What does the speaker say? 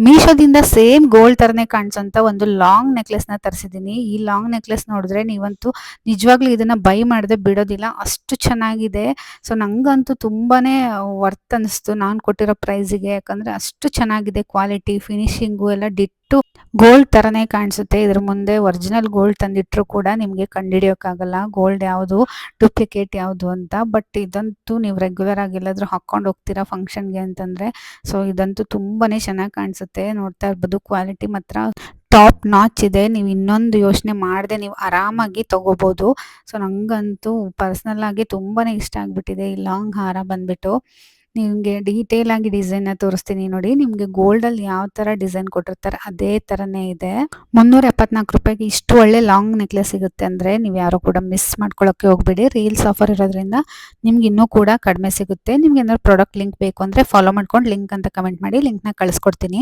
ಮೀಶೋದಿಂದ same gold ಥರನೇ ಕಾಣಿಸೋಂಥ ಒಂದು long ನೆಕ್ಲೆಸ್ನ ತರಿಸಿದ್ದೀನಿ. ಈ ಲಾಂಗ್ ನೆಕ್ಲೆಸ್ ನೋಡಿದ್ರೆ ನೀವಂತೂ ನಿಜವಾಗ್ಲೂ ಇದನ್ನು ಬೈ ಮಾಡದೆ ಬಿಡೋದಿಲ್ಲ, ಅಷ್ಟು ಚೆನ್ನಾಗಿದೆ. ಸೊ ನನಗಂತೂ ತುಂಬಾ ವರ್ತ್ ಅನ್ನಿಸ್ತು ನಾನು ಕೊಟ್ಟಿರೋ ಪ್ರೈಸಿಗೆ. ಯಾಕಂದರೆ ಅಷ್ಟು ಚೆನ್ನಾಗಿದೆ ಕ್ವಾಲಿಟಿ, ಫಿನಿಶಿಂಗು ಎಲ್ಲ ಡಿಟ್ಟು ಗೋಲ್ಡ್ ಥರನೇ ಕಾಣಿಸುತ್ತೆ. ಇದ್ರ ಮುಂದೆ ಒರಿಜಿನಲ್ ಗೋಲ್ಡ್ ತಂದಿಟ್ಟರು ಕೂಡ ನಿಮಗೆ ಕಂಡುಹಿಡಿಯೋಕ್ಕಾಗಲ್ಲ ಗೋಲ್ಡ್ ಯಾವುದು ಡೂಪ್ಲಿಕೇಟ್ ಯಾವುದು ಅಂತ. ಬಟ್ ಇದಂತೂ ನೀವು ರೆಗ್ಯುಲರ್ ಆಗಿ ಎಲ್ಲಾದರೂ ಹಾಕ್ಕೊಂಡು ಹೋಗ್ತೀರಾ ಫಂಕ್ಷನ್ಗೆ ಅಂತಂದರೆ, ಸೊ ಇದಂತೂ ತುಂಬಾ ಚೆನ್ನಾಗಿ ಕಾಣಿಸುತ್ತೆ. ನೋಡ್ತಾ ಇರ್ಬೋದು ಕ್ವಾಲಿಟಿ ಮಾತ್ರ ಟಾಪ್ ನಾಚ್ ಇದೆ. ನೀವು ಇನ್ನೊಂದು ಯೋಚನೆ ಮಾಡದೆ ನೀವು ಆರಾಮಾಗಿ ತೊಗೋಬೋದು. ಸೊ ನನಗಂತೂ ಪರ್ಸ್ನಲ್ ಆಗಿ ತುಂಬಾ ಇಷ್ಟ ಆಗಿಬಿಟ್ಟಿದೆ ಈ ಲಾಂಗ್ ಹಾರ ಬಂದುಬಿಟ್ಟು. ನಿಮಗೆ ಡೀಟೇಲ್ ಆಗಿ ಡಿಸೈನ್ನ ತೋರಿಸ್ತೀನಿ ನೋಡಿ. ನಿಮಗೆ ಗೋಲ್ಡಲ್ಲಿ ಯಾವ ಥರ ಡಿಸೈನ್ ಕೊಟ್ಟಿರ್ತಾರೆ ಅದೇ ಥರನೇ ಇದೆ. 374 ರೂಪಾಯಿಗೆ ಇಷ್ಟು ಒಳ್ಳೆ ಲಾಂಗ್ ನೆಕ್ಲೆಸ್ ಸಿಗುತ್ತೆ ಅಂದರೆ ನೀವು ಯಾರು ಕೂಡ ಮಿಸ್ ಮಾಡ್ಕೊಳ್ಳೋಕ್ಕೆ ಹೋಗಬೇಡಿ. ರೀಲ್ಸ್ ಆಫರ್ ಇರೋದ್ರಿಂದ ನಿಮ್ಗೆ ಇನ್ನೂ ಕೂಡ ಕಡಿಮೆ ಸಿಗುತ್ತೆ. ನಿಮ್ಗೆ ಏನಾದ್ರು ಪ್ರಾಡಕ್ಟ್ ಲಿಂಕ್ ಬೇಕು ಅಂದರೆ ಫಾಲೋ ಮಾಡ್ಕೊಂಡು ಲಿಂಕ್ ಅಂತ ಕಮೆಂಟ್ ಮಾಡಿ, ಲಿಂಕ್ನ ಕಳಿಸ್ಕೊಡ್ತೀನಿ.